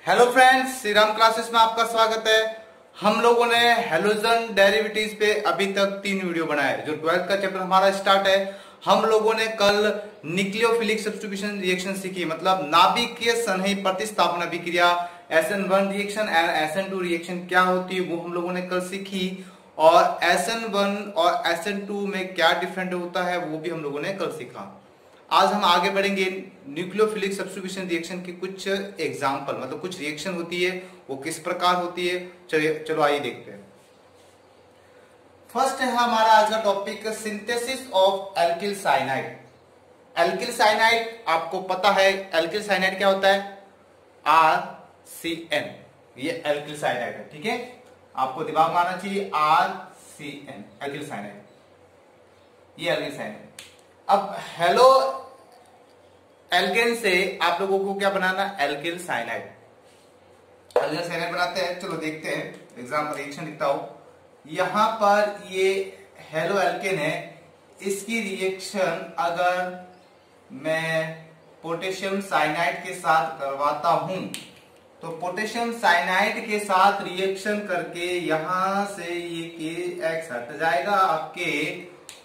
Hello friends, Shri Ram classes में आपका स्वागत है। हम लोगों ने हैलोजन डेरिवेटिव्स पे अभी तक 3 वीडियो बनाए। जो 12th का चैप्टर हमारा स्टार्ट है, हम लोगों ने कल न्यूक्लियोफिलिक सब्स्टिट्यूशन रिएक्शन सीखी, मतलब नाभिकीय सन्निहित प्रतिस्थापन अभिक्रिया SN1 reaction and SN2 reaction क्या होती है वो हम लोगों ने कल सीखी। और SN1 और SN2 में क्या डिफरेंट होता है वो भी हम लोगों ने कल सीखा। आज हम आगे बढ़ेंगे न्यूक्लियोफिलिक सब्स्टिट्यूशन रिएक्शन की कुछ एग्जांपल, मतलब कुछ रिएक्शन होती है वो किस प्रकार होती है। चलो आइए देखते हैं। फर्स्ट है हमारा आज का topic synthesis of alkyl cyanide. Alkyl cyanide आपको पता है, एल्किल साइनाइड क्या होता है? RCN, ये एल्किल साइनाइड है। ठीक है, आपको दिमाग में आना चाहिए RCN, एल्किल साइनाइड, ये एल्किल साइनाइड। अब हेलो एल्केन से आप लोगों को क्या बनाना? Alkyl cyanide. एल्किल साइनाइड बनाते हैं, चलो देखते हैं। एग्जाम्पल रिएक्शन लिखता हूं। यहां पर ये हेलो एल्केन है, इसकी रिएक्शन अगर मैं पोटेशियम साइनाइड के साथ करवाता हूं तो पोटेशियम साइनाइड के साथ रिएक्शन करके यहां से ये KX हट जाएगा आपके,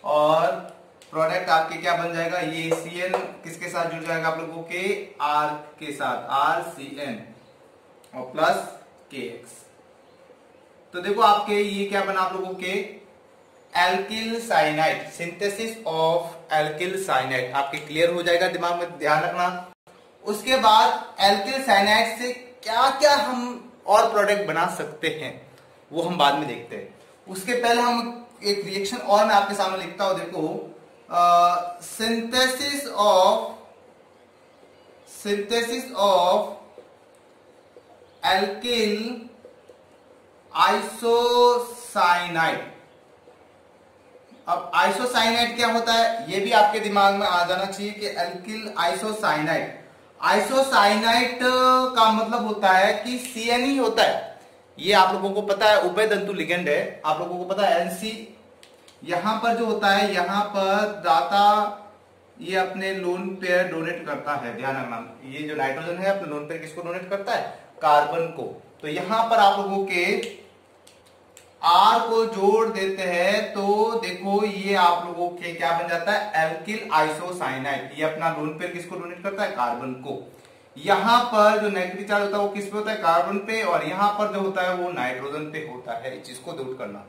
और प्रोडक्ट आपके क्या बन जाएगा? ये CN किसके साथ जुड़ जाएगा आप लोगों के? R के साथ, RCN और प्लस KX। तो देखो आपके ये क्या बना आप लोगों के? Alkyl cyanide, synthesis of alkyl cyanide. आपके क्लियर हो जाएगा, दिमाग में ध्यान रखना। उसके बाद एल्किल साइनाइड से क्या क्या हम और प्रोडक्ट बना सकते हैं वो हम बाद में देखते हैं। उसके पहले हम एक रिएक्शन और मैं आपके सामने लिखता हूं। देखो, synthesis of alkyl isocyanide। अब आइसोसाइनाइड क्या होता है ये भी आपके दिमाग में आ जाना चाहिए कि एल्किल आइसोसाइनाइड। आइसोसाइनाइड का मतलब होता है कि CN ही होता है। ये आप लोगों को पता है, उभय तंतु लिगेंड है, आप लोगों को पता है NC। यहां पर जो होता है, यहां पर दाता ये अपने लोन पेयर डोनेट करता है। ध्यान रखना, ये जो नाइट्रोजन है अपने लोन पेयर किसको डोनेट करता है? कार्बन को। तो यहां पर आप लोगों के R को जोड़ देते हैं तो देखो ये आप लोगों के क्या बन जाता है? Alkyl isocyanide. ये अपना लोन पेयर किसको डोनेट करता है? कार्बन को। यहां पर जो नेगेटिव चार्ज होता है वो किस पे होता है? कार्बन पे। और यहां पर जो होता है वो नाइट्रोजन पे होता है। इस चीज को नोट करना,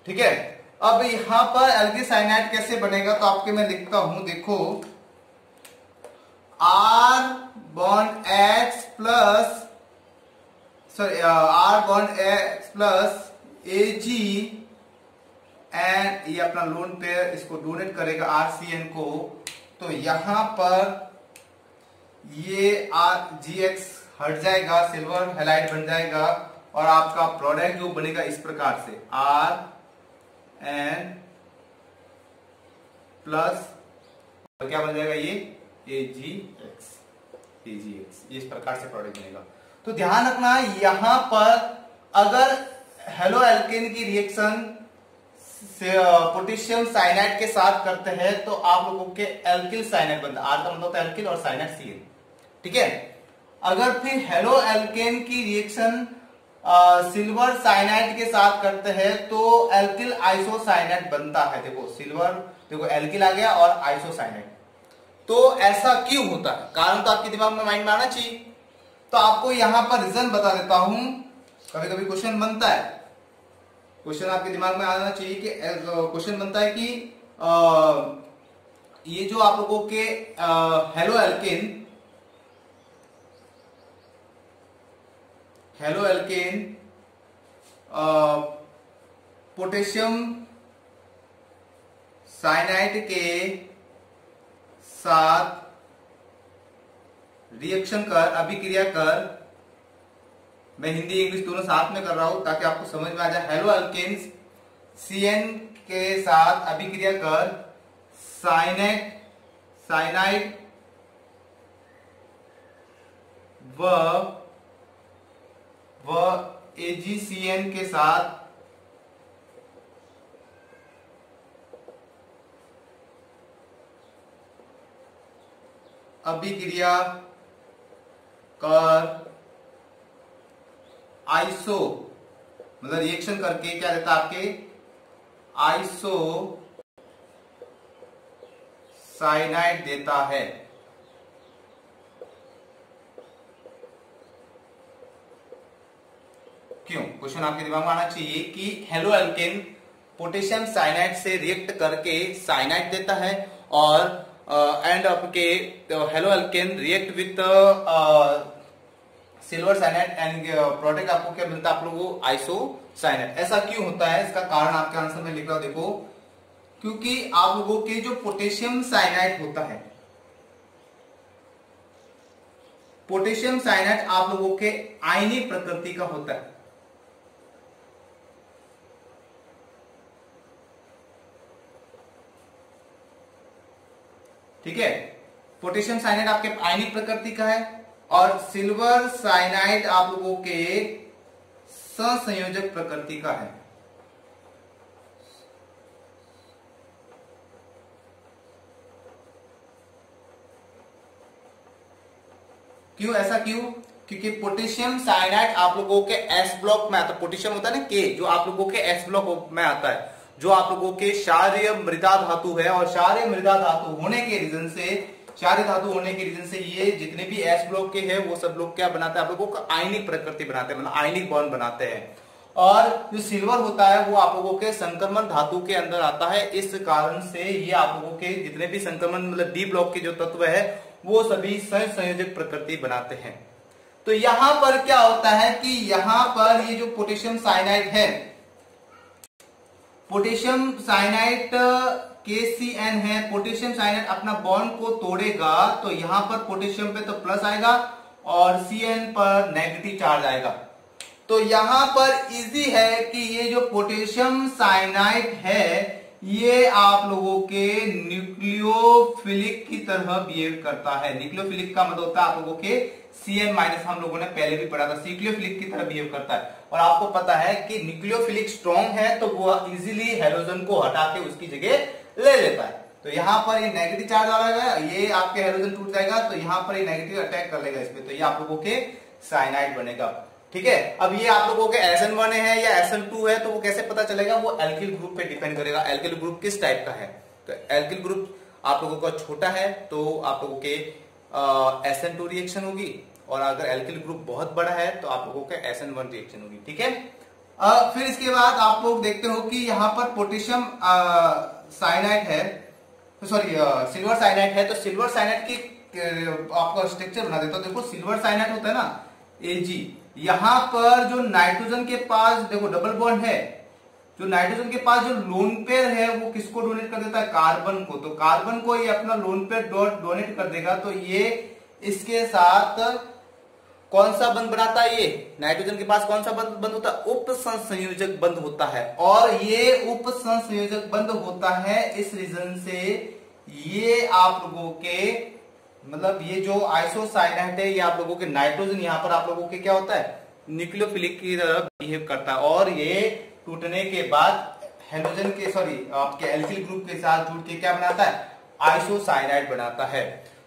ठीक है। अब यहां पर एल्किल साइनाइड कैसे बनेगा तो आपके मैं लिखता हूं, देखो R bond X plus R bond X plus Ag and ये अपना लोन पेयर इसको डोनेट करेगा RCN को। तो यहां पर ये GX हट जाएगा, सिल्वर हैलाइड बन जाएगा, और आपका प्रोडक्ट जो बनेगा इस प्रकार से RN प्लस और क्या बन जाएगा? ये AgX, ये इस प्रकार से प्रोडक्ट बनेगा। तो ध्यान रखना, यहां पर अगर हेलो एल्केन की रिएक्शन पोटेशियम साइनाइड के साथ करते हैं तो आप लोगों के एल्किल साइनाइड बनता है। R का मतलब होता है एल्किल और साइनाइड CN, ठीक है। अगर फिर हेलो एल्केन की रिएक्शन सिल्वर साइनाइड के साथ करते हैं तो एल्किल आइसोसाइनाइड बनता है। देखो सिल्वर, देखो एल्किल आ गया और आइसोसाइनाइड। तो ऐसा क्यों होता है? कारण तो आपके दिमाग में माइंड में आना चाहिए। तो आपको यहां पर रीजन बता देता हूं। कभी कभी क्वेश्चन बनता है, क्वेश्चन आपके दिमाग में आना चाहिए कि क्वेश्चन बनता है कि ये जो आप लोगों के हेलो एल्केन पोटेशियम साइनाइड के साथ रिएक्शन कर, अभिक्रिया कर। मैं हिंदी इंग्लिश दोनों साथ में कर रहा हूं ताकि आपको समझ में आ जाए। हेलो एल्केन्स CN के साथ अभिक्रिया कर साइनाइड व AgCN के साथ अभिक्रिया कर आइसो मतलब रिएक्शन करके क्या देता है आपके आइसो साइनाइड देता है। क्यों? क्वेश्चन आपके दिमाग में आना चाहिए कि हेलो एल्केन पोटेशियम साइनाइड से रिएक्ट करके साइनाइड देता है और एंड आपके halo alkane react with silver cyanide and product आपको क्या मिलता है आप लोगों को आइसो साइनाइड। ऐसा क्यों होता है? इसका कारण आपके आंसर में लिख रहा हूं, देखो क्योंकि आप लोगों के जो पोटेशियम साइनाइड होता है, पोटेशियम साइनाइड आप लोगों के आयनिक प्रकृति का होता है। ठीक है, पोटेशियम साइनाइड आपके आयनिक प्रकृति का है और सिल्वर साइनाइड आप लोगों के सहसंयोजक प्रकृति का है। क्यों? ऐसा क्यों? क्योंकि पोटेशियम साइनाइड आप लोगों के एस ब्लॉक में आता है। पोटेशियम होता है ना के, जो आप लोगों के एस ब्लॉक में आता है, जो आप लोगों के क्षारीय मृदा धातु है और क्षारीय मृदा धातु होने के रीजन से, क्षारीय धातु होने के रीजन से ये जितने भी एस ब्लॉक के हैं वो सब लोग क्या बनाते हैं आप लोगों को आयनिक प्रकृति बनाते हैं, मतलब आयनिक बॉन्ड बनाते हैं। और जो सिल्वर होता है वो आप लोगों के संक्रमण धातु के अंदर आता है। इस कारण से ये आप लोगों के जितने भी संक्रमण मतलब डी ब्लॉक के जो तत्व है वो सभी सहसंयोजक प्रकृति बनाते हैं। तो यहां पर क्या होता है कि यहां पर ये जो पोटेशियम साइनाइड है, पोटेशियम साइनाइड KCN है, पोटेशियम साइनाइड अपना बॉन्ड को तोड़ेगा तो यहां पर पोटेशियम पे तो प्लस आएगा और CN पर नेगेटिव चार्ज आएगा। तो यहां पर इजी है कि ये जो पोटेशियम साइनाइड है ये आप लोगों के न्यूक्लियोफिलिक की तरह बिहेव करता है। न्यूक्लियोफिलिक का मतलब होता है आप लोगों के CN माइनस, हम लोगों ने पहले भी पढ़ा था, न्यूक्लियोफिलिक की तरह बिहेव करता है। और आपको पता है कि न्यूक्लियोफिलिक स्ट्रॉन्ग है तो वो इजीली हेलोजन को हटा के उसकी जगह ले लेता है। तो यहाँ पर ये नेगेटिव चार्ज आ रहा है, ये आपके हेलोजन टूट जाएगा तो यहाँ पर ये नेगेटिव अटैक कर लेगा इस पे, तो ये आप लोगों के साइनाइड बनेगा। ठीक है, अब ये आप लोगों के SN1 है या SN2 है तो वो कैसे पता चलेगा? वो एल्किल ग्रुप पे डिपेंड करेगा, एल्किल ग्रुप किस टाइप का है। तो एल्किल ग्रुप आप लोगों का छोटा है तो आप लोगों के SN2 रिएक्शन होगी, और अगर एल्किल ग्रुप बहुत बड़ा है तो आप लोगों के SN1 रिएक्शन होगी। ठीक है, फिर इसके बाद आप लोग देखते हो कि यहाँ पर पोटेशियम साइनाइड है, सॉरी सिल्वर साइनाइड है, तो सिल्वर साइनाइड की आपको स्ट्रक्चर बना देता हूं। देखो सिल्वर साइनाइड होता है ना Ag, यहां पर जो नाइट्रोजन के पास देखो डबल बॉन्ड है, जो नाइट्रोजन के पास जो लोन पेयर है वो किसको डोनेट कर देता है? कार्बन को। तो कार्बन को ये अपना लोन पेयर डोनेट कर देगा तो ये इसके साथ कौन सा बंध बनाता है? ये नाइट्रोजन के पास कौन सा बंध होता है? उप संयोजक बंध होता है। और ये उप संयोजक बंध होता है इस रीजन से ये आप लोगों के मतलब ये जो आइसोसाइनाइड है ये आप लोगों के नाइट्रोजन यहाँ पर आप लोगों के क्या होता है? न्यूक्लियोफिलिक की तरह बिहेव करता है और ये टूटने के बाद हेलोजन के सॉरी आपके एल्किल ग्रुप के साथ जुड़ के क्या बनाता है? आइसोसाइनाइड बनाता है।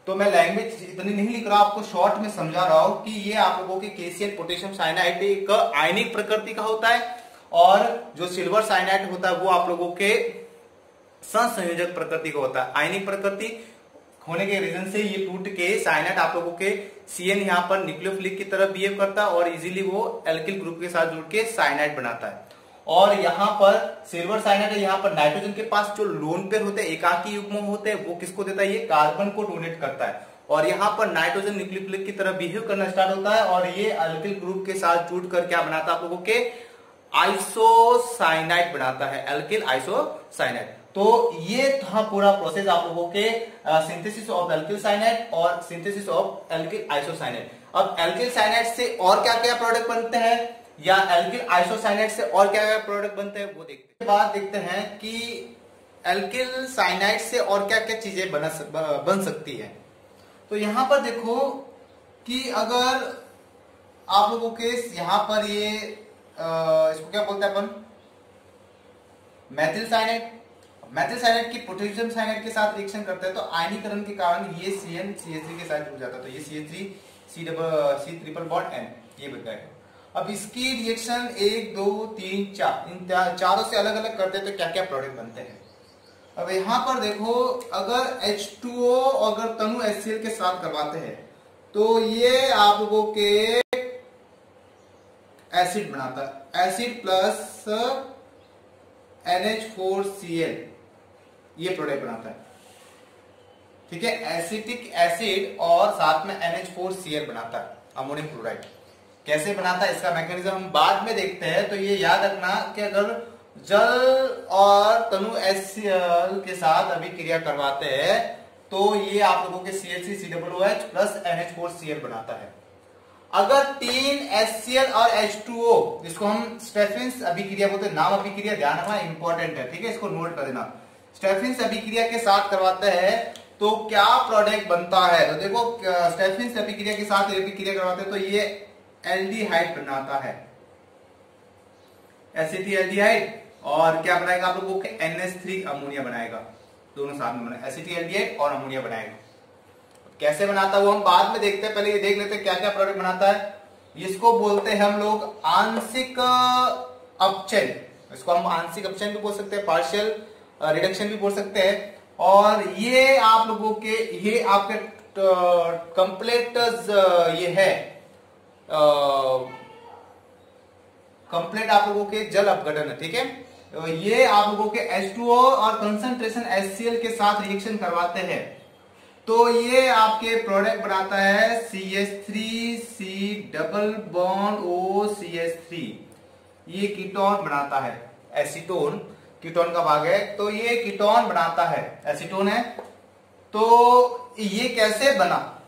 तो मैं लैंग्वेज इतनी नहीं लिख रहा, आपको शॉर्ट में समझा रहा हूं कि ये आप लोगों के KCN पोटेशियम साइनाइड एक आयनिक प्रकृति का होता है और जो सिल्वर साइनाइड होता है वो आप लोगों के सहसंयोजक प्रकृति का होता है। आयनिक प्रकृति होने के रीजन से ये टूट के साइनाइड आप लोगों के CN यहाँ पर न्यूक्लियोफिलिक की तरह बिहेव करता है और इजीली वो एल्किल ग्रुप के साथ जुड़ के साइनाइड बनाता है। और यहाँ पर सिल्वर साइनाइड है, यहाँ पर नाइट्रोजन के पास जो लोन पेयर होते हैं, एकाकी युग्म होते हैं, वो किसको देता है? ये कार्बन को डोनेट करता है। और यहाँ पर नाइट्रोजन न्यूक्लियोफिलिक की तरह बिहेव करना स्टार्ट होता है और ये एल्किल ग्रुप के साथ जुड़कर क्या बनाता है? आप लोगों के आइसोसाइनाइड बनाता है, एल्किल आइसोसाइनाइड। तो ये था पूरा प्रोसेस आप लोगों के सिंथेसिस ऑफ एल्किल साइनाइड और सिंथेसिस ऑफ एल्किल आइसोसाइनाइड। अब एल्किल साइनाइड से और क्या क्या प्रोडक्ट बनते हैं या एल्किल आइसोसाइनाइड से और क्या क्या प्रोडक्ट बनते हैं वो देखते हैं। बाद देखते हैं कि एल्किल साइनाइड से और क्या क्या चीजें बन सकती है। तो यहां पर देखो कि अगर आप लोगों के यहां पर ये इसको क्या बोलते हैं अपन? मैथिल साइनाइड। मैथिल साइनाइड की पोटेशियम साइनाइड के साथ रिएक्शन करता है तो आयनीकरण के कारण ये CN CH3 के साथ जुड़ जाता है, तो ये CH3 C triple bond N ये बन जाएगा। अब इसकी रिएक्शन 1 2 3 4 इन चारों से अलग अलग करते तो क्या क्या प्रोडक्ट बनते हैं। अब यहां पर देखो, अगर H2O अगर तनु HCl के साथ करवाते हैं तो ये आप लोगों के एसिड बनाता है, एसिड प्लस NH4Cl ये प्रोडक्ट बनाता है। ठीक है, एसिटिक एसिड और साथ में NH4Cl बनाता है, अमोनियम क्लोराइड। कैसे बनाता है इसका मैकेनिज्म हम बाद में देखते हैं। तो ये याद रखना कि अगर जल और तनु HCl के साथ अभिक्रिया करवाते हैं तो ये आप लोगों के CH3COOH प्लस NH4Cl बनाता है। अगर 3 HCl और H2O, जिसको हम स्टेफिन्स अभिक्रिया बोलते हैं, नाम अभिक्रिया ध्यान रखना इंपॉर्टेंट है, ठीक है, इसको नोट कर देना। स्टेफिन्स अभिक्रिया के साथ करवाते हैं तो क्या प्रोडक्ट बनता है। तो देखो, स्टेफिन्स अभिक्रिया के साथ अभिक्रिया करवाते हैं तो ये एल्डिहाइड बनाता है, एसिटिल्डिहाइड, और क्या बनाएगा आप लोगों के NH3 अमोनिया बनाएगा, दोनों साथ में बनाएगा, एसिटिल्डिहाइड और अमोनिया बनाएगा। कैसे बनाता है वो हम बाद में देखते हैं, पहले ये देख लेते हैं क्या क्या प्रोडक्ट बनाता है। इसको बोलते हैं हम लोग आंशिक अपचयन, इसको हम आंशिक अपचयन भी बोल सकते हैं, पार्शियल रिडक्शन भी बोल सकते हैं। और ये आप लोगों के, ये आपके कंप्लीट ये है कंप्लीट आप लोगों के जल अपघटन है। ठीक है, तो ये आप लोगों के H2O और कंसंट्रेशन HCl के साथ रिएक्शन करवाते हैं तो ये आपके प्रोडक्ट बनाता है CH3C डबल बॉन्ड OCH3, ये कीटोन बनाता है, एसीटोन कीटोन का भाग है, तो ये कीटोन बनाता है, एसीटोन है। तो ये कैसे बना,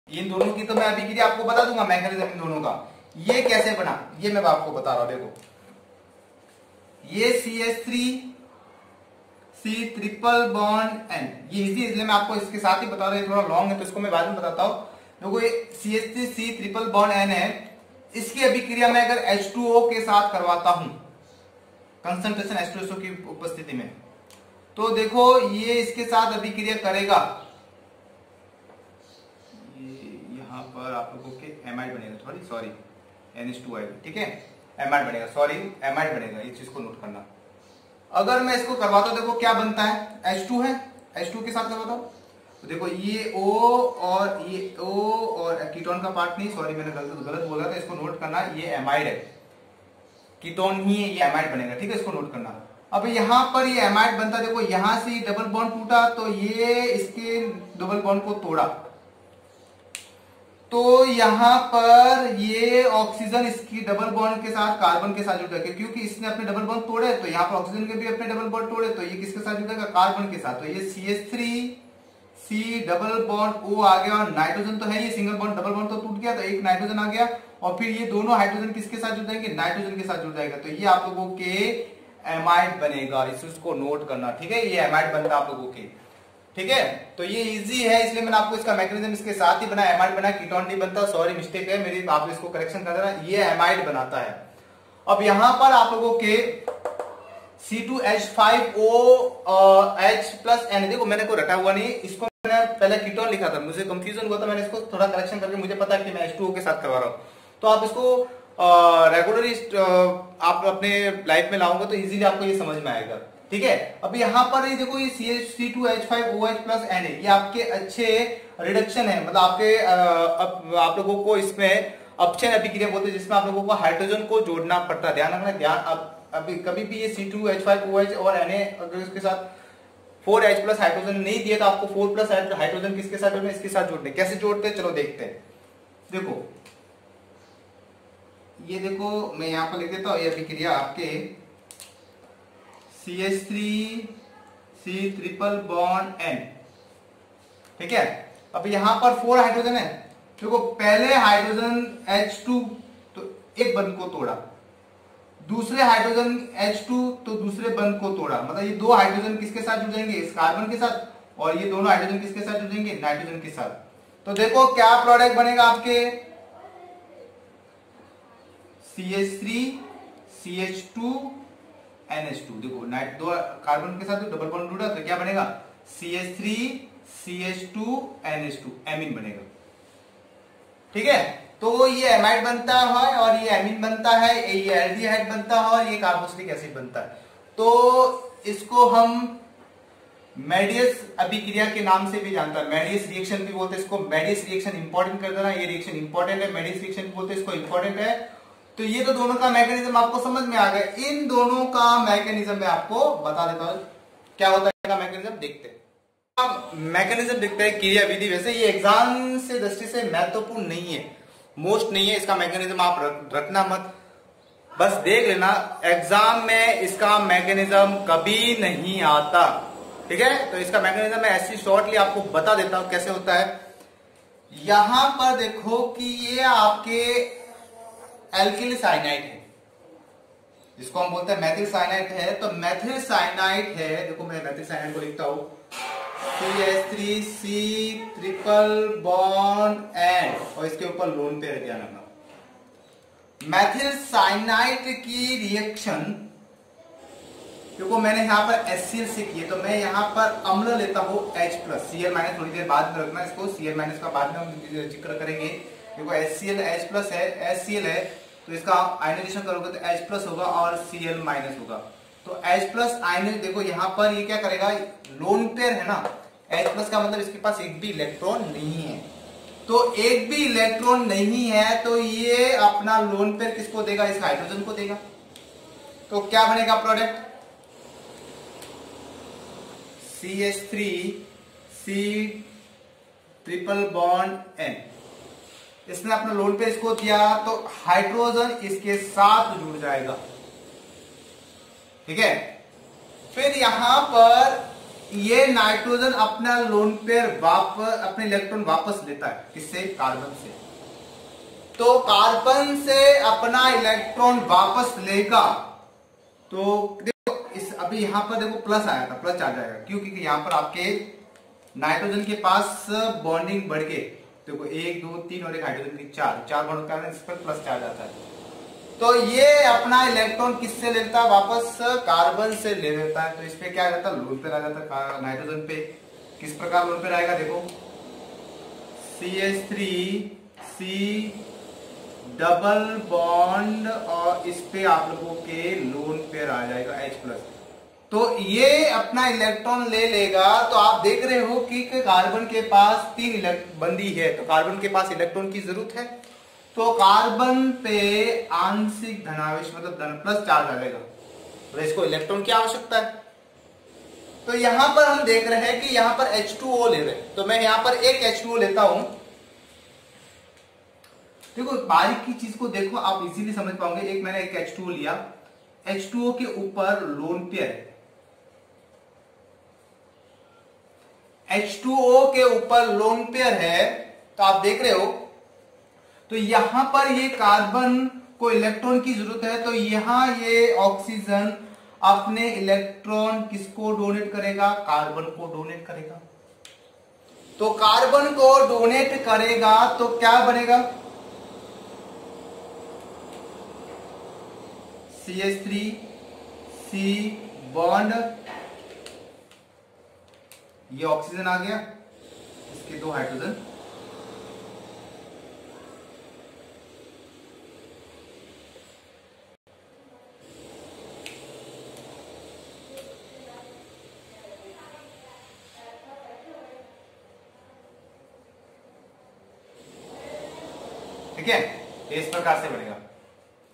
इन दोनों की तो मैं अभिक्रिया आपको बता दूंगा, मैकेनिज्म इन दोनों का। ये कैसे बना ये मैं आपको बता रहा हूं। देखो, ये CH3C ट्रिपल बॉन्ड N, ये इजी, इसलिए मैं आपको इसके साथ ही बता रहा हूं, थोड़ा लॉन्ग है तो इसको मैं बाद में बताता हूं। देखो, ये CH3C ट्रिपल बॉन्ड N है, इसकी अभिक्रिया मैं अगर H2O के साथ करवाता हूं, कंसंट्रेशन H2SO की उपस्थिति में, तो देखो ये इसके साथ अभिक्रिया करेगा, यहां पर आप लोगों के एमाइड बनेगा, सॉरी NH2 आएगा, ठीक है, एमाइड बनेगा, सॉरी एमाइड बनेगा, इस चीज को नोट करना। अगर मैं इसको करवाता हूं, देखो क्या बनता है, H2 है, H2 के साथ करवाता हूं तो देखो ये O और ये O और कीटोन का पार्ट नहीं, सॉरी मैंने गलत बोला था, इसको नोट करना, ये एमाइड है, कीटोन ही है, ये एमाइड बनेगा, ठीक है, इसको नोट करना। अब यहां पर ये एमाइड बनता, देखो यहां से डबल बॉन्ड टूटा तो ये इसके डबल बॉन्ड को तोड़ा, तो यहां पर ये ऑक्सीजन इसकी डबल बॉन्ड के साथ कार्बन के साथ जुड़ गया, क्योंकि इसने अपने डबल बॉन्ड तोड़े तो यहाँ पर ऑक्सीजन के भी अपने डबल बॉन्ड तोड़े, तो ये किसके साथ जुड़ेगा, कार्बन के साथ। तो ये CH3C डबल बॉन्ड O आ गया, और नाइट्रोजन तो है, ये सिंगल बॉन्ड डबल बॉन्ड तो टूट गया, तो एक नाइट्रोजन आ गया, और फिर ये दोनों हाइड्रोजन किसके साथ जुड़ जाएंगे, नाइट्रोजन के साथ जुड़ जाएगा, तो ये आप लोगों के एमाइड बनेगा, इसको नोट करना, ठीक है, ये एमाइड बनता आप लोगों के, ठीक है। तो ये इजी है, इसलिए मैंने आपको इसका मैकेनिज्म इसके साथ ही बनाया, एमाइड बना, कीटोन नहीं बनता, सॉरी मिस्टेक है मेरी, आप इसको करेक्शन कर देना, ये एमाइड बनाता है। अब यहां पर आप लोगों के C2H5OH प्लस N, देखो मैंने को रटा हुआ नहीं, इसको मैंने पहले कीटोन लिखा था, मुझे कंफ्यूजन हुआ था, मैंने इसको थोड़ा करेक्शन करके मुझे पता है कि मैं H2O के साथ करवा रहा हूं, तो आप इसको रेगुलरली आप अपने लाइफ में लाओगे तो इजीली आपको ये समझ में आएगा, ठीक है। अब यहाँ पर ये देखो, ये C2H5OH प्लस N, ये आपके अच्छे रिडक्शन है, मतलब आपके आप लोगों को इसमें अपचयन अभिक्रिया बोलते हैं, जिसमें आप लोगों को हाइड्रोजन को जोड़ना पड़ता है, ध्यान रखना, ध्यान। अभी कभी भी ये C2H5OH और Na अगर इसके साथ 4H प्लस हाइड्रोजन नहीं दिए तो आपको 4 प्लस हाइड्रोजन किसके साथ जोड़ने, इसके साथ जोड़ने, कैसे जोड़ते हैं चलो देखते हैं। देखो ये देखो, मैं यहां पर लिख देता हूं, ये अभिक्रिया आपके CH3C ट्रिपल बॉन्ड N, ठीक है। अब यहां पर 4 हाइड्रोजन है, देखो पहले हाइड्रोजन H2 तो एक बंध को तोड़ा, दूसरे हाइड्रोजन H2 तो दूसरे बंध को तोड़ा, मतलब ये 2 हाइड्रोजन किसके साथ जुड़ जाएंगे, इस कार्बन के साथ, और ये दोनों हाइड्रोजन किसके साथ जुड़ जाएंगे, नाइट्रोजन के साथ। तो देखो क्या प्रोडक्ट बनेगा आपके, CH3 CH2 NH2, देखो दो कार्बन के साथ डबल बॉन्ड जुड़ा तो क्या बनेगा, CH3 CH2 NH2, एमीन बनेगा, ठीक है। तो ये एमाइड बनता है और ये एमीन बनता है, ये एल्डिहाइड बनता है और ये कार्बोक्सिलिक एसिड बनता है। तो इसको हम मेडियस अभिक्रिया के नाम से भी जानता है, मेडियस रिएक्शन भी बोलते हैं इसको। मेडियस रिएक्शन इंपॉर्टेंट कर देना, ये रिएक्शन इंपॉर्टेंट है, मेडियस रिएक्शन भी बोलते हैं इसको, इंपॉर्टेंट है। तो ये तो दोनों का मैकेनिज्म आपको समझ में आ गया। इन दोनों का मैकेनिज्म मैं आपको बता देता हूं क्या होता है इसका मैकेनिज्म। देखते हैं मैकेनिज्म, देखते हैं क्रिया विधि। वैसे ये एग्जाम से दृष्टि से महत्वपूर्ण नहीं है, मोस्ट नहीं है, इसका मैकेनिज्म आप रखना मत, बस देख लेना। एग्जाम में इसका मैकेनिज्म कभी नहीं आता, ठीक है। तो इसका मैकेनिज्म मैं ऐसी शॉर्टली आपको बता देता हूं कैसे होता है। यहां पर देखो कि ये आपके एल्किल साइनाइड है, जिसको हम बोलते हैं मेथिल साइनाइड है। तो मेथिल साइनाइड है, देखो मैं मेथिल साइनाइड को लिखता हूं CH3C ट्रिपल बॉन्ड एंड, और इसके ऊपर लोन पेयर ध्यान रखना। मेथिल साइनाइड की रिएक्शन देखो मैंने यहां पर HCl से की है, तो मैं यहां पर अम्ल लेता हूं H+, Cl- थोड़ी देर बाद में रखना इसको, Cl- का बाद में हम जिक्र करेंगे। देखो HCl H+ है, HCl है, तो इसका आयनाइजेशन करोगे तो H+ होगा और Cl- होगा। तो H+ आयन देखो यहां पर ये क्या करेगा, लोन पेयर है ना, H+ का मतलब इसके पास एक भी इलेक्ट्रॉन नहीं है। तो एक भी इलेक्ट्रॉन नहीं है तो ये अपना लोन पेयर किसको देगा, इस हाइड्रोजन को देगा। तो क्या बनेगा product, CH3C triple bond N। इसने अपना लोन पेयर इसको दिया तो हाइड्रोजन इसके साथ जुड़ जाएगा, ठीक है। फिर यहां पर ये नाइट्रोजन अपना लोन पेयर वापस, अपने इलेक्ट्रॉन वापस लेता है, किससे, कार्बन से। तो कार्बन से अपना इलेक्ट्रॉन वापस लेगा, तो देखो इस अभी यहां पर देखो प्लस आया था, प्लस चार्ज आएगा, क्यों, क्योंकि यहां पर आपके नाइट्रोजन के पास बॉन्डिंग बढ़ के देखो 1 2 3 और एक हाइड्रोजन की 4 बॉन्ड के कारण इस पर प्लस चार्ज आता है। तो ये अपना इलेक्ट्रॉन किससे लेता है वापस, कार्बन से ले लेता है। तो इस पे क्या आ जाता है, लोन पेयर आ जाता है नाइट्रोजन पे। किस प्रकार लोन पेयर आएगा, देखो CH3C डबल बॉन्ड और इस पे आप लोगों के लोन पेयर आ जाएगा H+। तो ये अपना इलेक्ट्रॉन ले लेगा। तो आप देख रहे हो कि कार्बन के पास 3 बंदी है, तो कार्बन के पास इलेक्ट्रॉन की जरूरत है। तो कार्बन पे आंशिक धनावेश मतलब धन प्लस चार्ज आ जाएगा, तो इसको इलेक्ट्रॉन की आवश्यकता है। तो यहां पर हम देख रहे हैं कि यहां पर H2O ले रहे हैं, तो मैं यहां पर एक H2O लेता हूं। देखो बारीक की चीज को देखो, आप इजीली समझ पाओगे। एक मैंने एक H2O लिया, H2O के ऊपर लोन पेयर है, H2O के ऊपर लोन पेयर है, तो आप देख रहे हो। तो यहां पर ये कार्बन को इलेक्ट्रॉन की जरूरत है, तो यहां ये ऑक्सीजन अपने इलेक्ट्रॉन किसको डोनेट करेगा, कार्बन को डोनेट करेगा। तो कार्बन को डोनेट करेगा तो क्या बनेगा, CH3C बॉन्ड, ये ऑक्सीजन आ गया, इसके 2 हाइड्रोजन, ठीक है। इस प्रकार से बनेगा।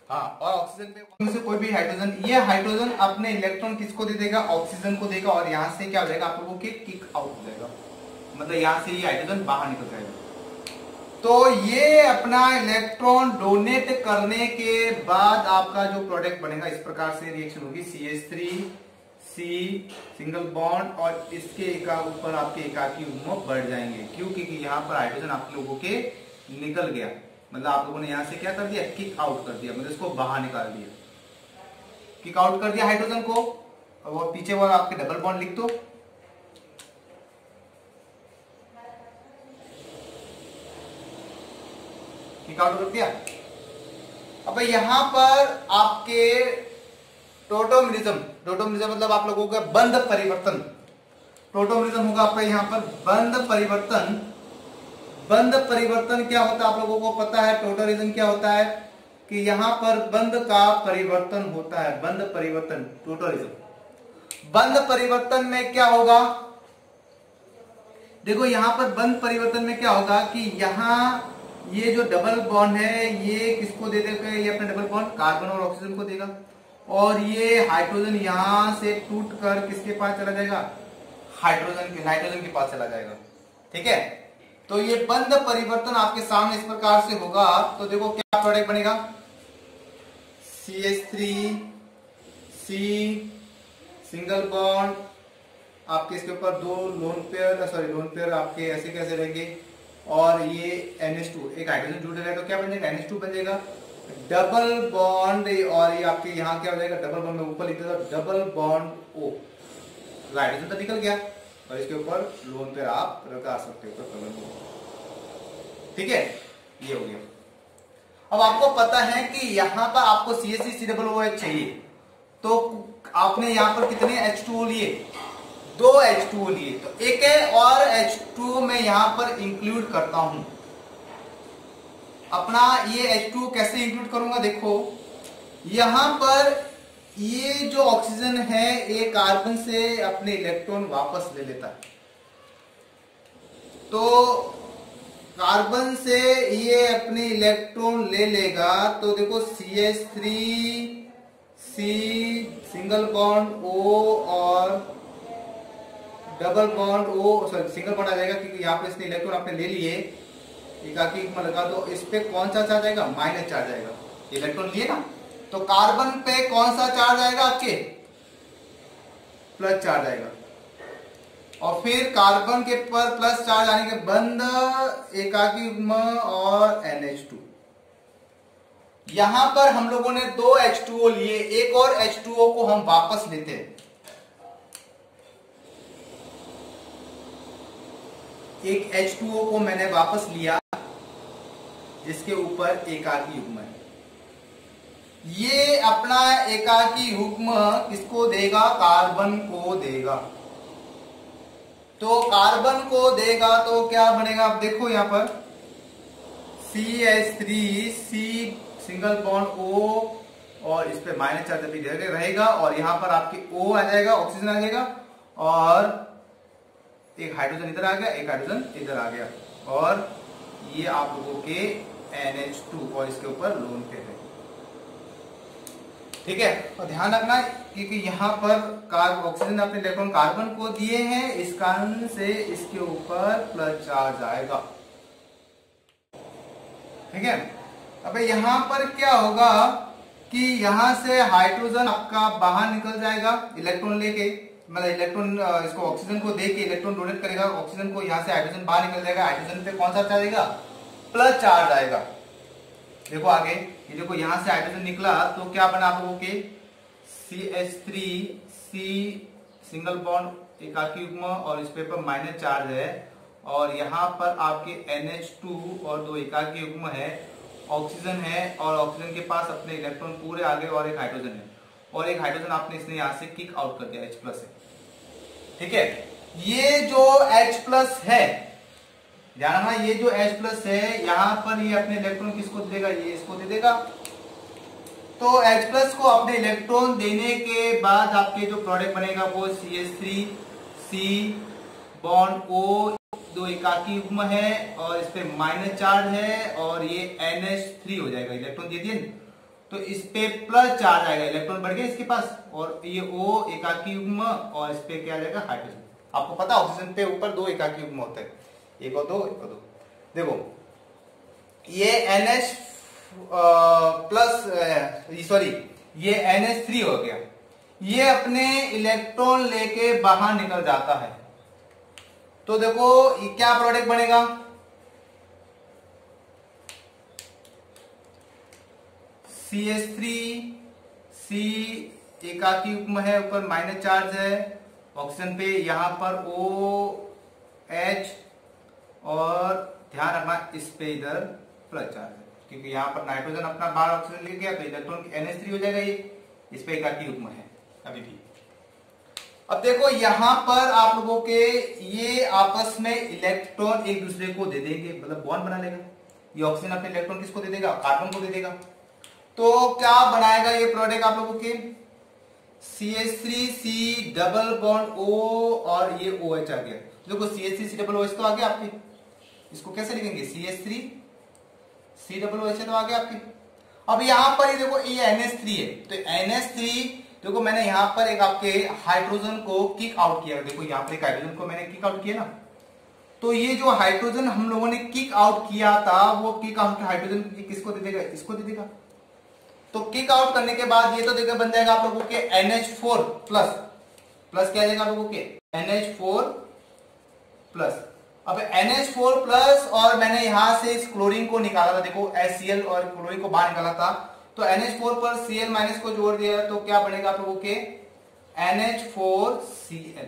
हाँ, और ऑक्सीजन पे से कोई भी हाइड्रोजन, ये हाइड्रोजन अपने इलेक्ट्रॉन किसको दे देगा, ऑक्सीजन को देगा, और यहां से क्या हो जाएगा, आप लोगों के किक आउट हो जाएगा, मतलब यहां से ये हाइड्रोजन बाहर निकल जाएगा। तो ये अपना इलेक्ट्रॉन डोनेट करने के बाद आपका जो प्रोडक्ट बनेगा इस प्रकार से रिएक्शन होगी, CH3C सिंगल बॉन्ड और इसके ऊपर आपके एकाकी उम्म बढ़ जाएंगे। क्यों, क्योंकि यहाँ पर हाइड्रोजन आप लोगों के निकल गया, मतलब आप लोगों ने यहां से क्या कर दिया, किक आउट कर दिया, मतलब इसको बाहर निकाल दिया, किक आउट कर दिया हाइड्रोजन को। और पीछे वाला आपके डबल बॉन्ड लिख दो, किक आउट कर दिया। अब यहां पर आपके टोटोमेरिज्म, टोटोमेरिज्म मतलब आप लोगों का बंद परिवर्तन, टोटोमेरिज्म होगा आपका यहां पर बंद परिवर्तन बंध परिवर्तन क्या होता है आप लोगों को पता है। टोटलिज्म क्या होता है कि यहां पर बंध का परिवर्तन होता है, बंध परिवर्तन टोटलिज्म। बंध परिवर्तन में क्या होगा, देखो यहां पर बंध परिवर्तन में क्या होगा कि यहां ये जो डबल बॉन्ड है ये किसको दे देगा, ये अपना डबल बॉन्ड कार्बन और ऑक्सीजन को देगा, और ये हाइड्रोजन यहां से टूट कर किसके पास चला जाएगा, नाइट्रोजन के पास चला जाएगा। ठीक है, तो ये बंध परिवर्तन आपके सामने इस प्रकार से होगा। तो देखो क्या प्रोडक्ट बनेगा, CH3 C सिंगल बॉन्ड, आपके इसके ऊपर दो लोन पेयर आपके ऐसे कैसे रहेंगे, और ये NH2 एक हाइड्रोजन जुड़ जाएगा तो क्या बन जाएगा, NH2 बन जाएगा। डबल बॉन्ड, और ये आपके यहाँ क्या हो जाएगा, डबल बॉन्ड में ऊपर लिख देता डबल बॉन्ड O, हाइड्रोजन तो निकल गया, और इसके ऊपर लोन पेयर आप लगा सकते हो। ठीक है, ये हो गया। अब आपको पता है कि यहां पर आपको CH3COOH चाहिए, तो आपने यहां पर कितने H2O लिए, 2 H2O लिए, तो एक है और H2O मैं यहां पर इंक्लूड करता हूं। अपना ये H2O कैसे इंक्लूड करूंगा, देखो यहां पर ये जो ऑक्सीजन है ये कार्बन से अपने इलेक्ट्रॉन वापस ले लेता है, तो कार्बन से ये अपने इलेक्ट्रॉन ले लेगा, तो देखो CH3 C single bond O और double bond O, sorry single bond आ जाएगा क्योंकि यहाँ पे इसने इलेक्ट्रॉन आपने ले लिए, एकाकी युग्म लगा दो, इस पे कौन सा चार्ज आएगा, माइनस चार्ज आएगा, इलेक्ट्रॉन लिए ना, तो कार्बन पे कौन सा चार्ज आएगा आपके, प्लस चार्ज आएगा, और फिर कार्बन के पर प्लस चार्ज आने के बंध एकाकी युग्म और NH2। यहां पर हम लोगों ने 2 H2O लिए, एक और H2O को हम वापस लेते हैं, एक H2O को मैंने वापस लिया जिसके ऊपर एकाकी युग्म है। ये अपना एकाकी युग्म किसको देगा, कार्बन को देगा, तो कार्बन को देगा तो क्या बनेगा, आप देखो यहां पर CH3 C single bond O, और इस पे माइनस चार्ज भी रहेगा, और यहां पर आपके O आ जाएगा, ऑक्सीजन आ जाएगा, और एक हाइड्रोजन इधर आ गया, एक हाइड्रोजन इधर आ गया, और ये आप लोगों के NH2 और इसके ऊपर लोन पे है। ठीक है, और ध्यान रखना क्योंकि यहाँ पर ऑक्सीजन अपने इलेक्ट्रॉन कार्बन को दिए हैं, इस कारण से इसके ऊपर प्लस चार्ज आएगा। ठीक है, अब यहाँ पर क्या होगा कि यहाँ से हाइड्रोजन आपका बाहर निकल जाएगा इलेक्ट्रॉन लेके, मतलब इलेक्ट्रॉन इसको ऑक्सीजन को देके इलेक्ट्रॉन डोनेट करेगा, ऑक्सीजन को यहाँ से हाइड्रोजन बाहर निकल जाएगा, हाइड्रोजन पे कौन सा चार्ज आएगा, प्लस चार्ज आएगा। देखो आगे, ये देखो यहां से हाइड्रोजन निकला तो क्या बना आप लोगों के CH3 C सिंगल बॉन्ड एकाकी युग्म, और इस पे पर माइनस चार्ज है, और यहाँ पर आपके NH2 और 2 एकाकी युग्म है, ऑक्सीजन है, और ऑक्सीजन के पास अपने इलेक्ट्रॉन पूरे आगे, और एक हाइड्रोजन है, और एक हाइड्रोजन आपने इसने यहाँ से किक आउट कर दिया, H+ है। ठीक है, ये जो H+ है, ध्यान रखना, ये जो H+ है यहाँ पर ये अपने इलेक्ट्रॉन किसको देगा, ये इसको दे देगा, तो H+ को अपने इलेक्ट्रॉन देने के बाद आपके जो प्रोडक्ट बनेगा वो CH3 C बॉन्ड O, 2 एकाकी युग्म है, और इस पे माइनस चार्ज है, और ये NH3 हो जाएगा, इलेक्ट्रॉन दे दिए, तो इस पे प्लस चार्ज आएगा, इलेक्ट्रॉन बढ़ गया इसके पास, और ये O एकाकी युग्म, और इस पे क्या आ जाएगा, हाइड्रोजन। आपको पता है ऑक्सीजन पे ऊपर 2 एकाकी युग्म होते हैं, एक और दो, एक और दो। देखो ये NH प्लस सॉरी ये NH3 हो गया, ये अपने इलेक्ट्रॉन लेके बाहर निकल जाता है, तो देखो ये क्या प्रोडक्ट बनेगा, CH3 C एकाकी युग्म है, ऊपर माइनस चार्ज है, ऑक्सीजन पे यहाँ पर OH, और ध्यान रखना इस पे इधर प्लस चार्ज है, क्योंकि यहाँ पर नाइट्रोजन अपना बाहर ऑक्सीजन ले गया, तो इलेक्ट्रॉन NH3 हो जाएगा, ये इस पे एकाकी युग्म है अभी भी। अब देखो यहां पर आप लोगों के ये आपस में इलेक्ट्रॉन एक दूसरे को दे देंगे, मतलब बॉन्ड बना लेगा। ये ऑक्सीजन अपने इलेक्ट्रॉन किसको दे देगा, कार्बन को दे देगा। तो क्या बनाएगा ये प्रोडक्ट आप लोगों के, CH3C डबल बॉन्ड O और ये OH आ गया। देखो CH3C डबल OH तो आ गया आपके, इसको कैसे लिखेंगे, CH3C डबल OH तो आ गया आपके। अब यहां पर ये देखो ये NH3 है, तो NH3 देखो मैंने यहां पर एक आपके हाइड्रोजन को किक आउट किया। देखो यहां पर एक हाइड्रोजन को मैंने किक आउट किया ना, तो ये जो हाइड्रोजन हम लोगों ने किक आउट किया था वो किक आउट हाइड्रोजन किसको दे देगा, इसको दे देगा। तो किक आउट करने के बाद ये तो देखो बन जाएगा आप लोगों के NH4 प्लस, प्लस क्या आ जाएगा आप लोगों के NH4 प्लस। अब NH4 प्लस और मैंने यहां से इस क्लोरीन को निकाला था, देखो HCl और क्लोरीन को बाहर निकाला था, तो NH4 पर Cl माइनस को जोड़ दिया तो क्या बनेगा आप लोगों के NH4Cl।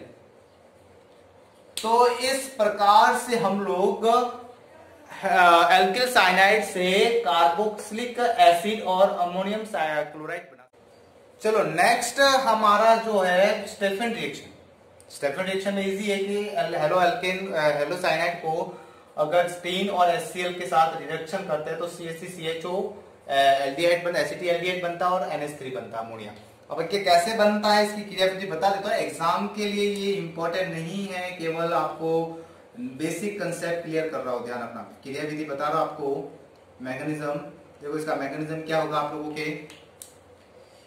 तो इस प्रकार से हम लोग एल्किल साइनाइड से कार्बोक्सिलिक एसिड और अमोनियम क्लोराइड बना। चलो नेक्स्ट हमारा जो है स्टेफन रिएक्शन। स्टेफन रिएक्शन में इजी है कि हेलो साइनाइड को अगर स्टीन और HCl के साथ रिएक्शन करते हैं तो CH3CHO एल्डिहाइड बनता है, एसिटिल्डिहाइड बनता है और NH3 बनता है अमोनिया। अब ये कैसे बनता है इसकी क्रियाविधि बता देता हूं। एग्जाम के लिए ये इंपॉर्टेंट नहीं है, केवल आपको बेसिक कंसेप्ट क्लियर कर रहा हूं, ध्यान रखना। क्रियाविधि बता रहा हूं आपको, मैकेनिज्म देखो इसका मैकेनिज्म क्या होगा आप लोगों के।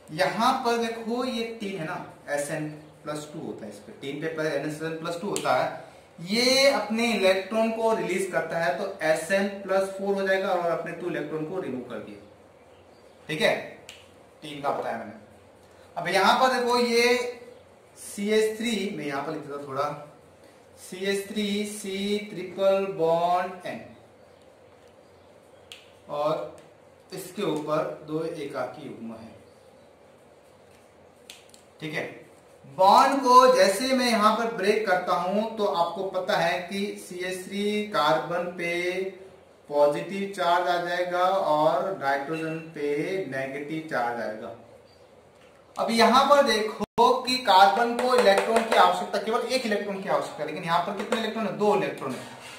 यहां पर देखो ये टीन है ना, Sn+2 होता है, इस पे टीन पे NH+2 होता है, ये अपने इलेक्ट्रॉन को रिलीज करता है तो Sn+4 हो जाएगा और अपने 2 इलेक्ट्रॉन को रिमूव कर दिया, ठीक है, टीन का बताया मैंने। अब यहां पर देखो ये CH3 में यहां पर लिख देता हूं थोड़ा, CH3C ट्रिपल बॉन्ड N और इसके ऊपर 2 एकाकी युग्म है, ठीक है। बॉन्ड को जैसे मैं यहां पर ब्रेक करता हूं तो आपको पता है कि CH3 कार्बन पे पॉजिटिव चार्ज आ जाएगा और नाइट्रोजन पे नेगेटिव चार्ज आएगा। अब यहां पर देखो कि कार्बन को इलेक्ट्रॉन की आवश्यकता, केवल एक इलेक्ट्रॉन की आवश्यकता है, लेकिन यहां पर कितने इलेक्ट्रॉन है, 2 इलेक्ट्रॉन है।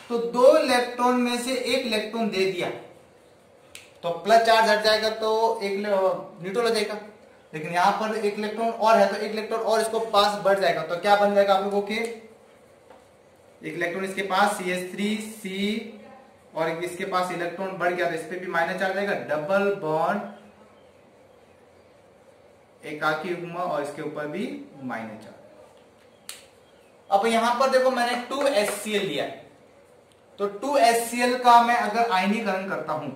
तो 2 इलेक्ट्रॉन में से एक इलेक्ट्रॉन दे दिया तो प्लस चार्ज हट जाएगा तो एक न्यूट्रल हो जाएगा। लेकिन यहां पर एक इलेक्ट्रॉन और है तो एक इलेक्ट्रॉन और इसको पास बढ़ जाएगा, तो क्या बन जाएगा आप लोगों के, एक इलेक्ट्रॉन इसके पास CH3C और इसके पास इलेक्ट्रॉन बढ़ गया तो इस पे भी माइनस चार्ज आएगा, डबल बॉन्ड एकाकी युग्म और इसके ऊपर भी माइनस चार्ज। अब यहां पर देखो मैंने 2HCl लिया, तो 2HCl का मैं अगर आयनीकरण करता हूं,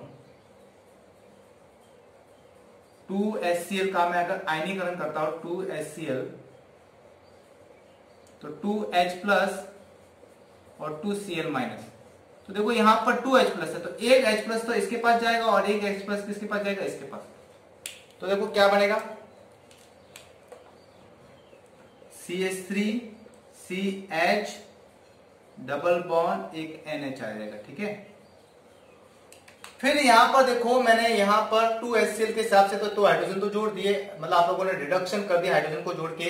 2HCl का मैं अगर आयनीकरण करता हूं 2HCl, तो 2H प्लस और 2Cl माइनस, तो देखो यहां पर 2H प्लस है तो एक H प्लस तो इसके पास जाएगा और एक H प्लस किसके पास जाएगा, इसके पास। तो देखो क्या बनेगा, CH3CH डबल बॉन्ड एक NH आ जाएगा, ठीक है। फिर यहां पर देखो मैंने यहां पर 2HCl के हिसाब से तो हाइड्रोजन तो जोड़ दिए, मतलब आप लोगों ने रिडक्शन कर दिया हाइड्रोजन को जोड़ के।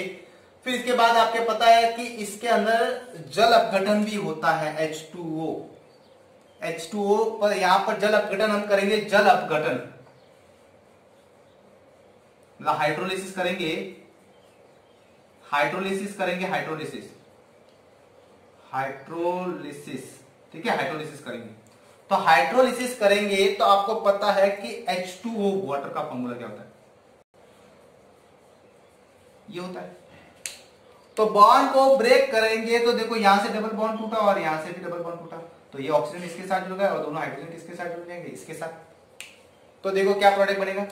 फिर इसके बाद आपके पता है कि इसके अंदर जल अपघटन भी होता है, H2O पर यहां पर जल अपघटन हम करेंगे, जल अपघटन मतलब हाइड्रोलिसिस करेंगे, हाइड्रोलिसिस, ठीक है, हाइड्रोलिसिस करेंगे। तो हाइड्रोलिसिस करेंगे तो आपको पता है कि H2O वाटर का फॉर्मूला क्या होता है, ये होता है। तो बॉन्ड को ब्रेक करेंगे तो देखो यहां से डबल बॉन्ड टूटा और यहां से भी डबल बॉन्ड टूटा, तो ये ऑक्सीजन इसके साथ जुड़ गया और दोनों हाइड्रोजन किसके साथ जुड़ जाएंगे, इसके साथ। तो देखो क्या प्रोडक्ट बनेगा,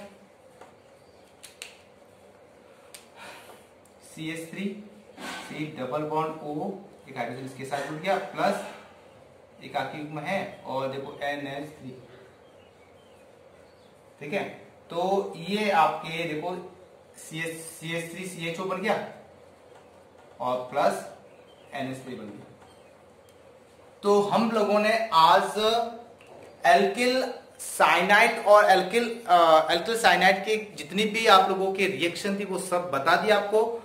CH3C डबल बॉन्ड O, एक हाइड्रोजन इसके साथ जुड़ गया, प्लस एकाकी युग्म है और देखो NH3, ठीक है। तो ये आपके देखो CH3CHO बन गया और प्लस NH3 बन गया। तो हम लोगों ने आज एल्किल साइनाइड और एल्किल साइनाइड के जितनी भी आप लोगों की रिएक्शन थी वो सब बता दी आपको।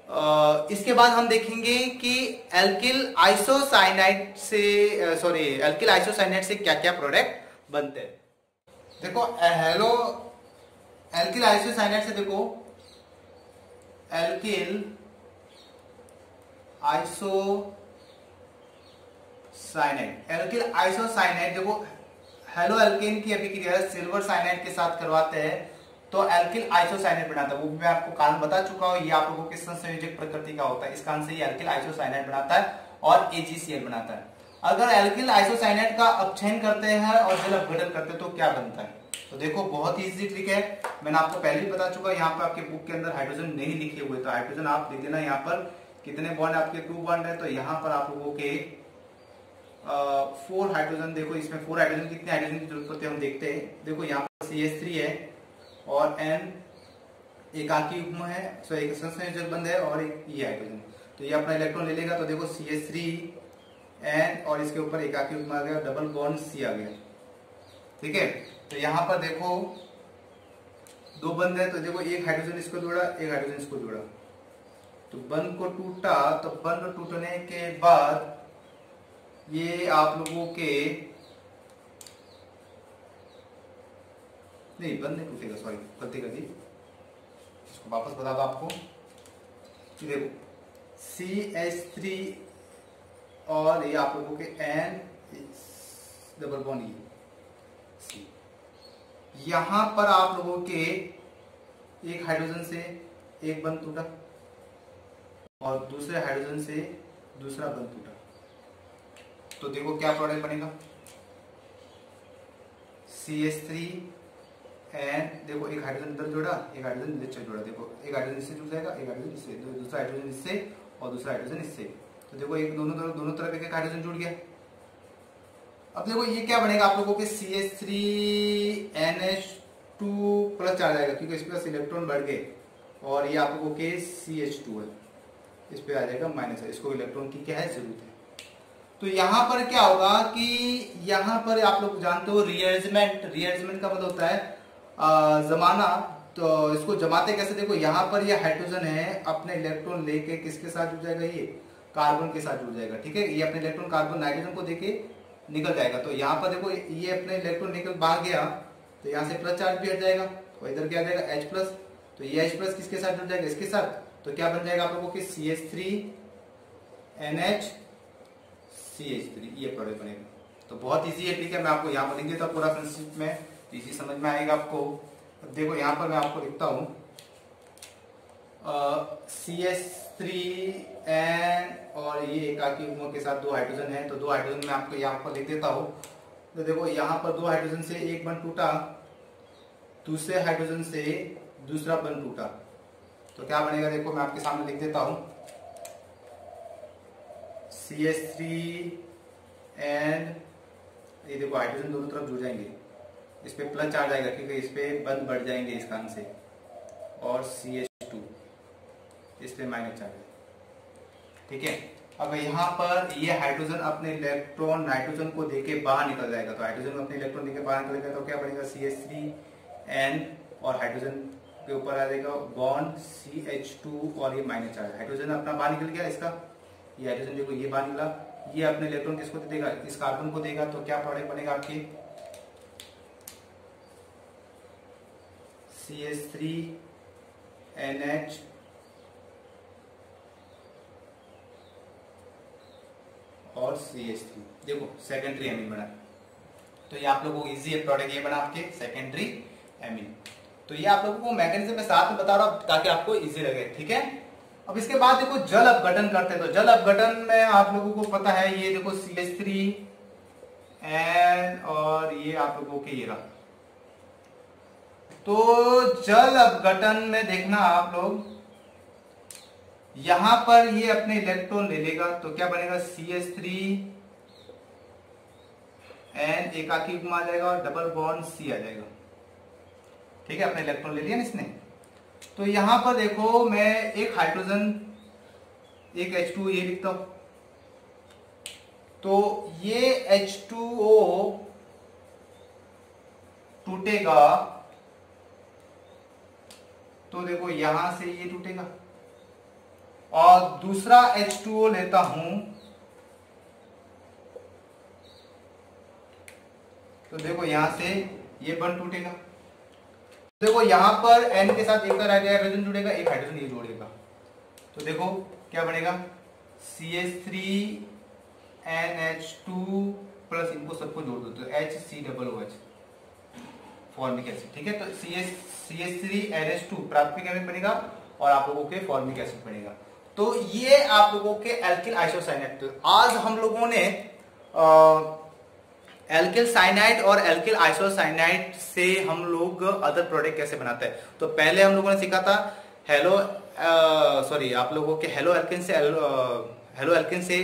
इसके बाद हम देखेंगे कि एल्किल आइसोसाइनाइड से एल्किल आइसोसाइनाइड से क्या क्या प्रोडक्ट बनते हैं। देखो हेलो, एल्किल आइसोसाइनाइड से देखो, एल्किल आइसोसाइनाइड देखो, हेलो एल्केन की अभिक्रिया सिल्वर साइनाइड के साथ करवाते हैं तो एल्किल आइसोसाइनाइड बनाता है। वो भी मैं आपको कारण बता चुका हूं, ये आप लोगों के संयोजक प्रकृति का होता है, इस कारण से ये एल्किल आइसोसाइनाइड बनाता है और AgCl बनाता है। अगर एल्किल आइसोसाइनाइड का अपक्षयन करते हैं और जल अपघटन करते हैं तो क्या बनता है? तो देखो बहुत इजी ट्रिक है, मैंने आपको पहले ही बता चुका। यहाँ पर आपके बुक के अंदर हाइड्रोजन नहीं लिखे हुए, तो हाइड्रोजन आप लिख देना। यहाँ पर कितने बॉन्ड आपके 2 बॉन्ड है, तो यहाँ पर आप लोगों के 4 हाइड्रोजन, देखो इसमें 4 हाइड्रोजन, कितने हाइड्रोजन की जरूरत पड़ती है हम देखते हैं। देखो यहाँ पर CH3 है और N एकाकी युग्म है, सो एक संयोजक बंध है और एक ये हाइड्रोजन, तो ये अपना इलेक्ट्रॉन ले लेगा। तो देखो CH3 N और इसके ऊपर एकाकी युग्म आ गया, डबल बॉन्ड C आ गया, ठीक है। तो यहाँ पर देखो 2 बंध है, तो देखो एक हाइड्रोजन इसको जोड़ा, एक हाइड्रोजन इसको जोड़ा, तो बंध को टूटा। तो बंध टूटने के बाद ये आप लोगों के नहीं, बंध नहीं टूटेगा, सॉरी गलती कर दी, इसको वापस बता दो आपको। देखो CH3 और ये आप लोगों के N डबल बॉन्ड C, यहां पर आप लोगों के एक हाइड्रोजन से एक बंध टूटा और दूसरे हाइड्रोजन से दूसरा बंध टूटा, तो देखो क्या प्रोडक्ट बनेगा, CH3 N, देखो एक हाइड्रोजन इधर जोड़ा, एक हाइड्रोजन इधर जोड़ा, देखो एक हाइड्रोजन इससे जुड़ जाएगा, एक हाइड्रोजन इससे, दूसरा हाइड्रोजन इससे और दूसरा हाइड्रोजन इससे, तो देखो एक दोनों तरफ एक हाइड्रोजन जुड़ गया। अब देखो ये क्या बनेगा आप लोगों के CH3NH2 प्लस चार्ज आएगा, क्योंकि इसके पास इलेक्ट्रॉन बढ़ गए, और ये आप लोगों के CH2 है, इस पे आ जाएगा माइनस है, इसको इलेक्ट्रॉन की क्या है जरूरत है। तो यहाँ पर क्या होगा कि यहाँ पर आप लोग जानते हो रीअरेंजमेंट का मतलब होता है जमाना। तो इसको जमाते कैसे, देखो यहाँ पर ये हाइड्रोजन है, अपने इलेक्ट्रॉन लेके किसके साथ जुड़ जाएगा, ये कार्बन के साथ जुड़ जाएगा, ठीक है। ये अपने इलेक्ट्रॉन कार्बन नाइट्रोजन को देके निकल जाएगा, तो यहाँ पर देखो ये अपने इलेक्ट्रॉन निकल बाहर गया, तो यहाँ से प्लस चार्ज भी हट जाएगा, तो इधर क्या आ जाएगा H प्लस, तो ये H प्लस किसके साथ जुड़ जाएगा, इसके साथ, तो क्या बन जाएगा आप लोगों की CH3NH CH3, ये प्रोडक्ट बनेगा। तो बहुत इजी है, ठीक है, मैं आपको यहाँ पर लिख देता हूँ पूरा संक्षिप्त में, इजी समझ में आएगा आपको। अब देखो यहाँ पर मैं आपको लिखता हूँ CH3N और ये एकाकी युग्म के साथ 2 हाइड्रोजन है, तो 2 हाइड्रोजन मैं आपको यहाँ पर लिख देता हूँ। तो देखो यहाँ पर 2 हाइड्रोजन से एक बंध टूटा, दूसरे हाइड्रोजन से दूसरा बंध टूटा, तो क्या बनेगा, देखो मैं आपके सामने लिख देता हूँ CH3N, ये देखो हाइड्रोजन दोनों तरफ जुड़ जाएंगे, इस पे प्लस चार्ज आएगा क्योंकि इस पे बंध बढ़ जाएंगे इस कारण से, और CH2 इस पे माइनस चार्ज है, ठीक है। अब यहाँ पर ये हाइड्रोजन अपने इलेक्ट्रॉन नाइट्रोजन को देके बाहर निकल जाएगा, तो हाइड्रोजन अपने इलेक्ट्रॉन देके बाहर निकलेगा, तो क्या बनेगा CH3N और हाइड्रोजन के ऊपर आ जाएगा बॉन्ड CH2 और ये माइनस चार्ज, हाइड्रोजन अपना बाहर निकल गया इसका, ये हाइड्रोजन देखो ये बाहर निकला, ये अपने इलेक्ट्रॉन किसको देगा, इस कार्बन को देगा, तो क्या प्रोडक्ट बनेगा आपकी CH3NH और CH3, देखो सेकेंडरी एमीन बना, तो ये आप लोगों को इजी है प्रोडक्ट, ये बना आपके सेकेंडरी एमीन। तो ये आप लोगों को मैकेनिज्म में साथ में बता रहा हूं ताकि आपको इजी लगे, ठीक है। अब इसके बाद देखो जल अपघटन करते हैं, तो जल अपघटन में आप लोगों को पता है, ये देखो CH3N और ये आप लोगों के ये रहा, तो जल अपघटन में देखना आप लोग, यहां पर ये अपने इलेक्ट्रॉन ले लेगा, तो क्या बनेगा CH3N एकाकी युग्म आ जाएगा और डबल बॉन्ड C आ जाएगा, ठीक है, अपने इलेक्ट्रॉन ले लिया ना इसने। तो यहां पर देखो मैं एक हाइड्रोजन एक H2 ये लिखता हूं, तो ये H2O टूटेगा, तो देखो यहां से ये टूटेगा, और दूसरा H2O लेता हूं, तो देखो यहां से ये बंद टूटेगा, देखो यहां पर N के साथ एक हाइड्रोजन जुड़ेगा, एक हाइड्रोजन ये जोड़ेगा, तो देखो क्या बनेगा CH3NH2 प्लस इनको सबको जोड़ दो तो HCOOH फॉर्मिक एसिड। ठीक है, तो CH3NH2 प्राथमिक एसिड बनेगा और आप लोगों के फॉर्मिक एसिड बनेगा। तो ये आप लोगों के एल्किल आइसोसाइनेट। तो आज हम लोगों ने एल्किल साइनाइड और एल्किल आइसोसाइनाइड से हम लोग अदर प्रोडक्ट कैसे बनाते हैं। तो पहले हम लोगों ने सीखा था आप लोगों के हेलो एल्किन से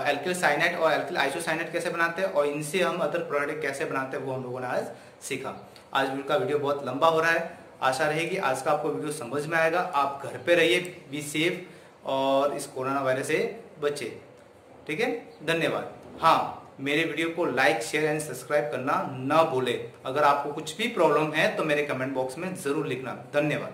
एल्किल साइनाइड और एल्किल आइसोसाइनाइड कैसे बनाते हैं, और इनसे हम अदर प्रोडक्ट कैसे बनाते हैं वो हम लोगों ने आज सीखा। आज का वीडियो बहुत लंबा हो रहा है, आशा रहेगी आज का आपको वीडियो समझ में आएगा। आप घर पे रहिए, बी सेफ और इस कोरोना वायरस से बचे। ठीक है, धन्यवाद। हाँ, मेरे वीडियो को लाइक शेयर एंड सब्सक्राइब करना ना भूले। अगर आपको कुछ भी प्रॉब्लम है तो मेरे कमेंट बॉक्स में जरूर लिखना। धन्यवाद।